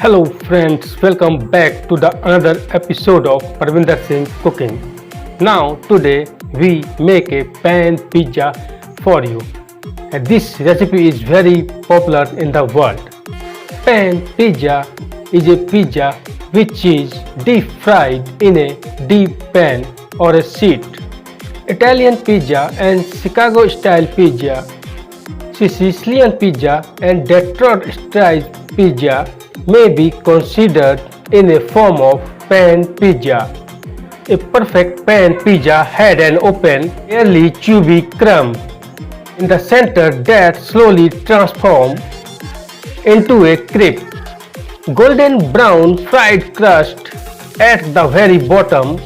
Hello friends, welcome back to the another episode of Cooking. Now today we make a pan pizza for you. And this recipe is very popular in the world. Pan pizza is a pizza which is deep fried in a deep pan or a sheet. Italian pizza and Chicago style pizza, Sicilian pizza and Detroit style pizza may be considered in a form of pan pizza. A perfect pan pizza had an open, nearly chewy crumb in the center that slowly transforms into a crepe. Golden brown fried crust at the very bottom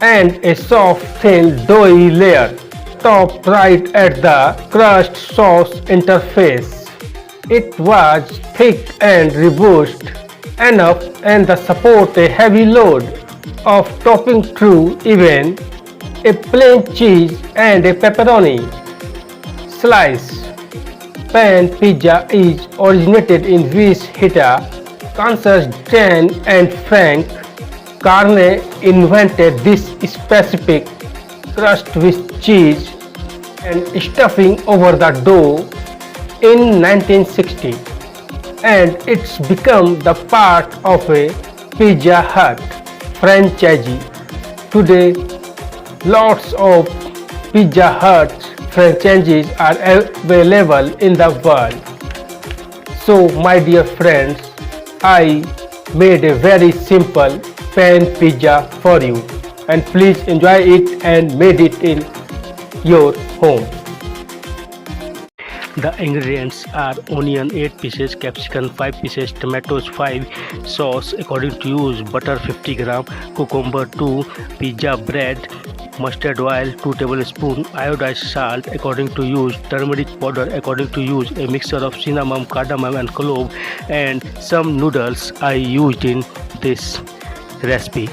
and a soft thin doughy layer top right at the crust sauce interface. It was thick and robust enough and the support a heavy load of topping through even a plain cheese and a pepperoni slice. Pan pizza is originated in Vita, Kansas. Dan and Frank Carne invented this specific crust with cheese and stuffing over the dough in 1960, and it's become the part of a Pizza Hut franchise. Today, lots of Pizza Hut franchises are available in the world. So, my dear friends, I made a very simple pan pizza for you, and please enjoy it and made it in your home. The ingredients are onion 8 pieces, capsicum 5 pieces, tomatoes 5, sauce according to use, butter 50 gram, cucumber 2, pizza bread, mustard oil 2 tablespoons, iodized salt according to use, turmeric powder according to use, a mixture of cinnamon, cardamom and clove, and some noodles I used in this recipe.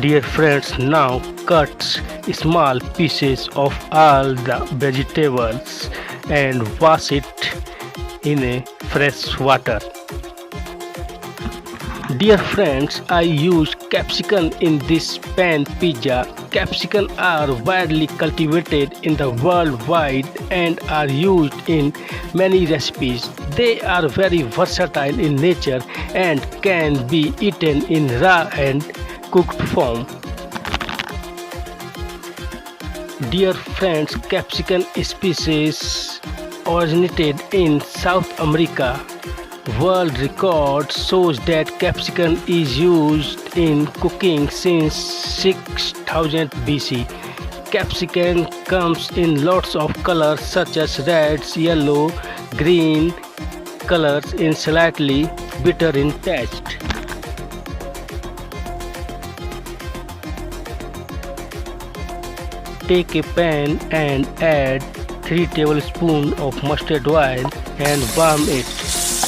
Dear friends, now cut small pieces of all the vegetables and wash it in a fresh water. Dear friends, I use capsicum in this pan pizza. Capsicum are widely cultivated in the worldwide and are used in many recipes. They are very versatile in nature and can be eaten in raw and cooked form. Dear friends, capsicum species originated in South America. World record shows that capsicum is used in cooking since 6000 BC. Capsicum comes in lots of colors such as reds, yellow, green colors in slightly bitter in taste. Take a pan and add 3 tablespoons of mustard oil and warm it.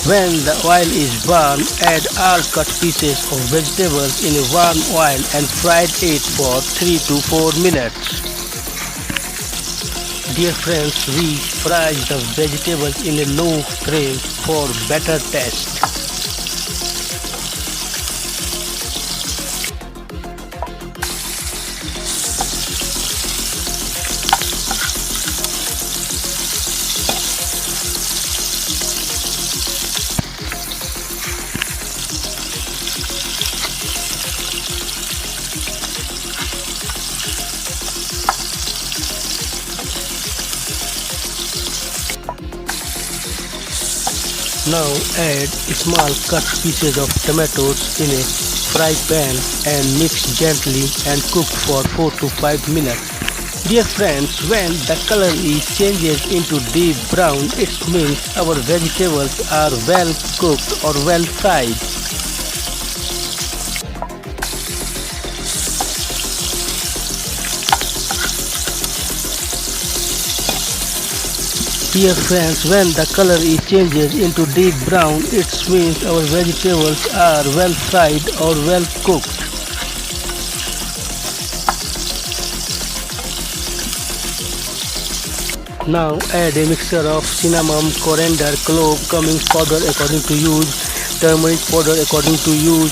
When the oil is warm, add all cut pieces of vegetables in a warm oil and fry it for 3 to 4 minutes. Dear friends, we fry the vegetables in a low flame for better taste. Now add small cut pieces of tomatoes in a fry pan and mix gently and cook for 4 to 5 minutes. Dear friends, when the color is changes into deep brown, it means our vegetables are well cooked or well fried. Dear friends, when the color is changes into deep brown, it means our vegetables are well fried or well cooked. Now add a mixture of cinnamon, coriander, clove, cumin powder according to use, turmeric powder according to use,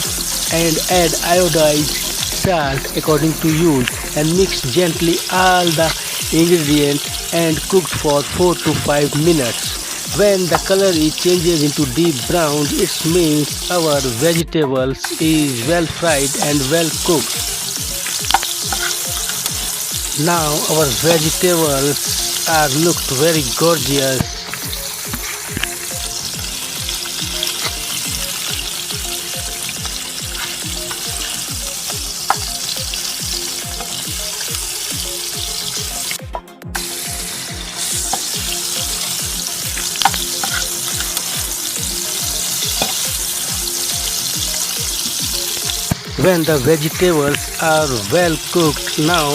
and add iodized salt according to use, and mix gently all the ingredients and cook for 4 to 5 minutes. When the color is changes into deep brown, it means our vegetables is well fried and well cooked. Now our vegetables are looked very gorgeous. When the vegetables are well cooked, now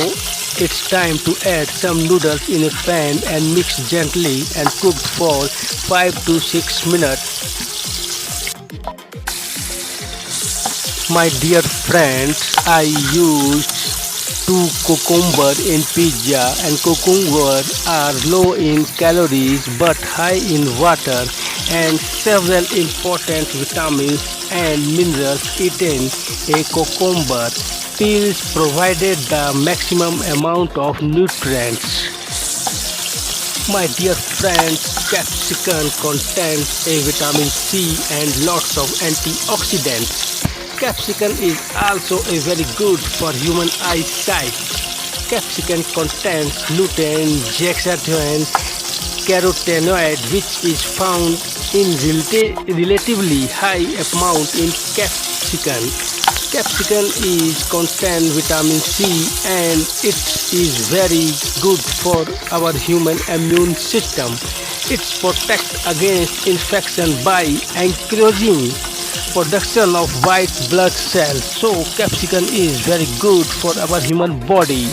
it's time to add some noodles in a pan and mix gently and cook for 5 to 6 minutes. My dear friends, I used 2 cucumber in pizza, and cucumber are low in calories but high in water and several important vitamins and minerals eaten. A cucumber peels provided the maximum amount of nutrients. My dear friends, capsicum contains a vitamin C and lots of antioxidants. Capsicum is also a very good for human eyesight. Capsicum contains lutein, zeaxanthin, carotenoid, which is found in relatively high amount in capsicum. Capsicum is contain vitamin C and it is very good for our human immune system. It protects against infection by encouraging production of white blood cells. So capsicum is very good for our human body.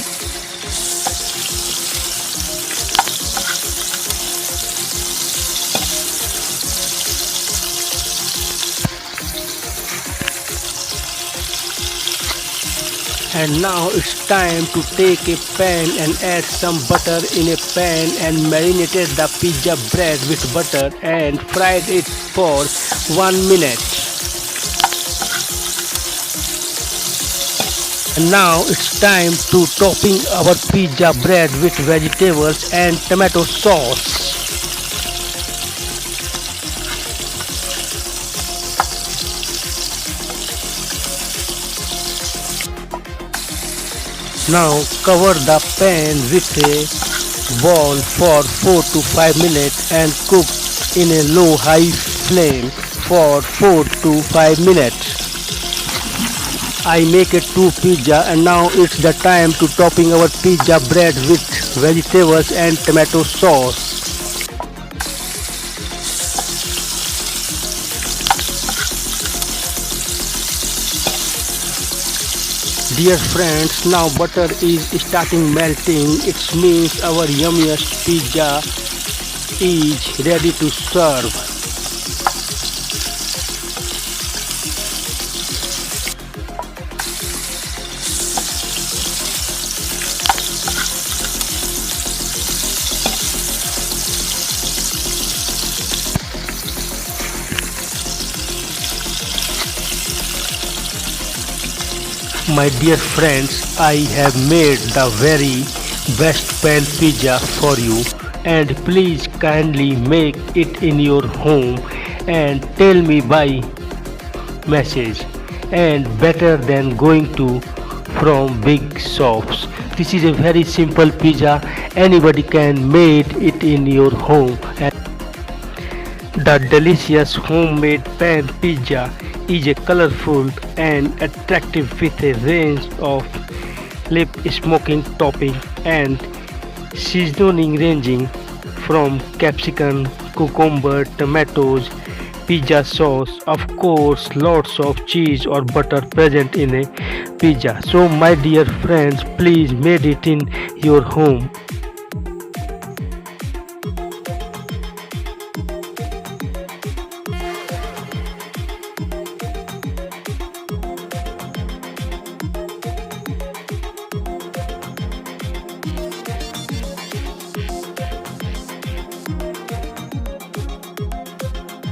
And now it's time to take a pan and add some butter in a pan and marinated the pizza bread with butter and fried it for 1 minute. And now it's time to topping our pizza bread with vegetables and tomato sauce. Now cover the pan with a ball for 4 to 5 minutes and cook in a low-high flame for 4 to 5 minutes. I make a 2 pizza, and now it's the time to topping our pizza bread with vegetables and tomato sauce. Dear friends, now butter is starting melting. It means our yummiest pizza is ready to serve. My dear friends, I have made the very best pan pizza for you, and please kindly make it in your home and tell me by message, and better than going to from big shops. This is a very simple pizza. Anybody can make it in your home. And the delicious homemade pan pizza is a colorful and attractive with a range of lip smoking topping and seasoning ranging from capsicum, cucumber, tomatoes, pizza sauce, of course lots of cheese or butter present in a pizza. So my dear friends, please make it in your home.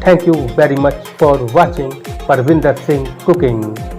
thank you very much for watching Parvinder Singh Cooking.